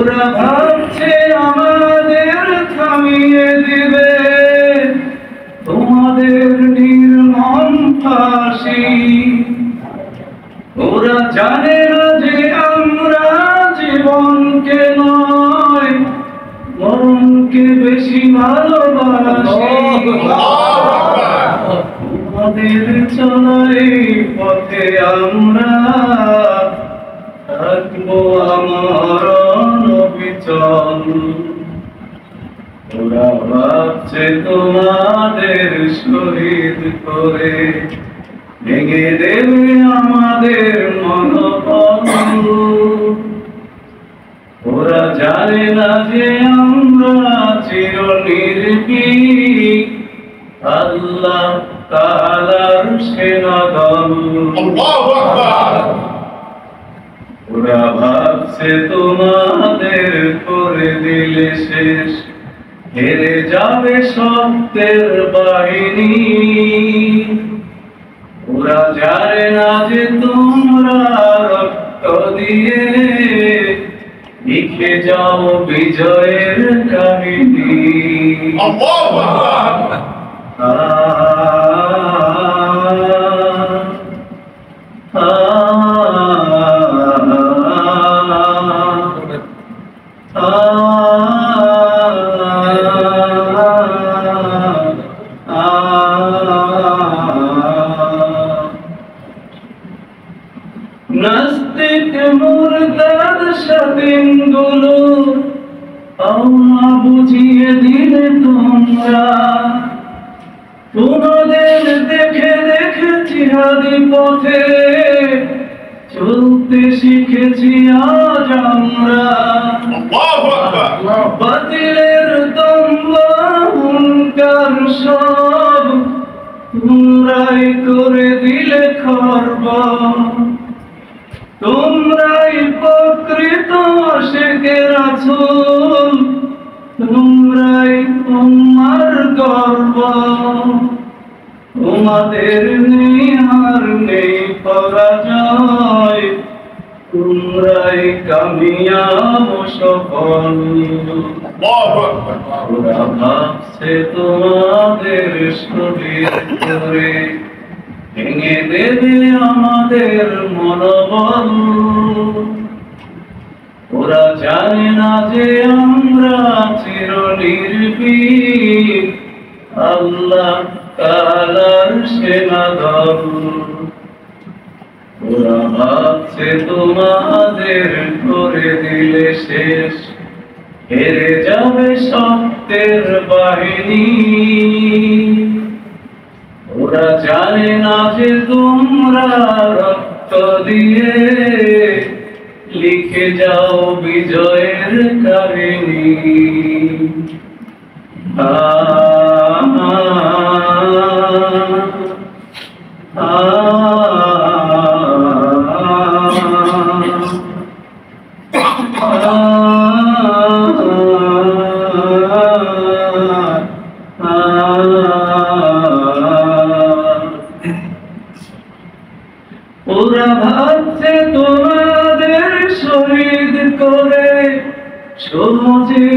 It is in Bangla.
ওরা ভাবছে আমাদের থামিয়ে দিবে তোমাদের নির্মম ফাঁসি। ওরা জানে না যে আমরা জীবনকে নয় মরণকে বেশি ভালোবাসি। আমাদের চলাই পথে আমরা থাকবো আমার অবিচল। ওরা ভাবছে তোমাদের শহীদ করে ভেঙে দেবে আমাদের মনোবল। ওরা জানে না যে আমরা চিরনির্ভীক আল্লাহ তাআলার সেনাদল। ওরা ভাবছে তোমাদের করে দিলে শেষ হেরে যাবে সত্যের বাহিনী। ওরা জানে না যে তোমরা রক্ত দিয়ে লিখে যাও বিজয়ের কাহিনী। নাস্তিক মুরতাদ স্বাধীনগুলো আল্লাহ বুঝিয়ে দিলে তোমরা। তোমাদের দেখে দেখে জিহাদি পথে চলতে শিখেছি আজ আমরা। বাতিলের দম্ভ হুঙ্কার সব তোমরাই করে দিলে খর্ব। তোমরাই প্রকৃত আশিকে রাসূল, তোমরাই উম্মার গর্ব। তোমাদের নেই আর নেই পরাজয়, তোমরাই কামিয়াব সফল। ওরা ভাবছে তোমাদের শরীর করে ভেঙে দেবে আমাদের মনোবল। ওরা জানে না যে আমরা চিরনির্ভীক আল্লাহ তাআলার সেনাদল। ওরা ভাবছে তোমাদের করে দিলে শেষ হেরে যাবে সত্যের বাহিনী। ওরা জানে না যে তোমরা রক্ত দিয়ে লিখে যাও বিজয়ের কাহিনী। ওরা ভাবছে তোমাদের শহীদ করে সমাজে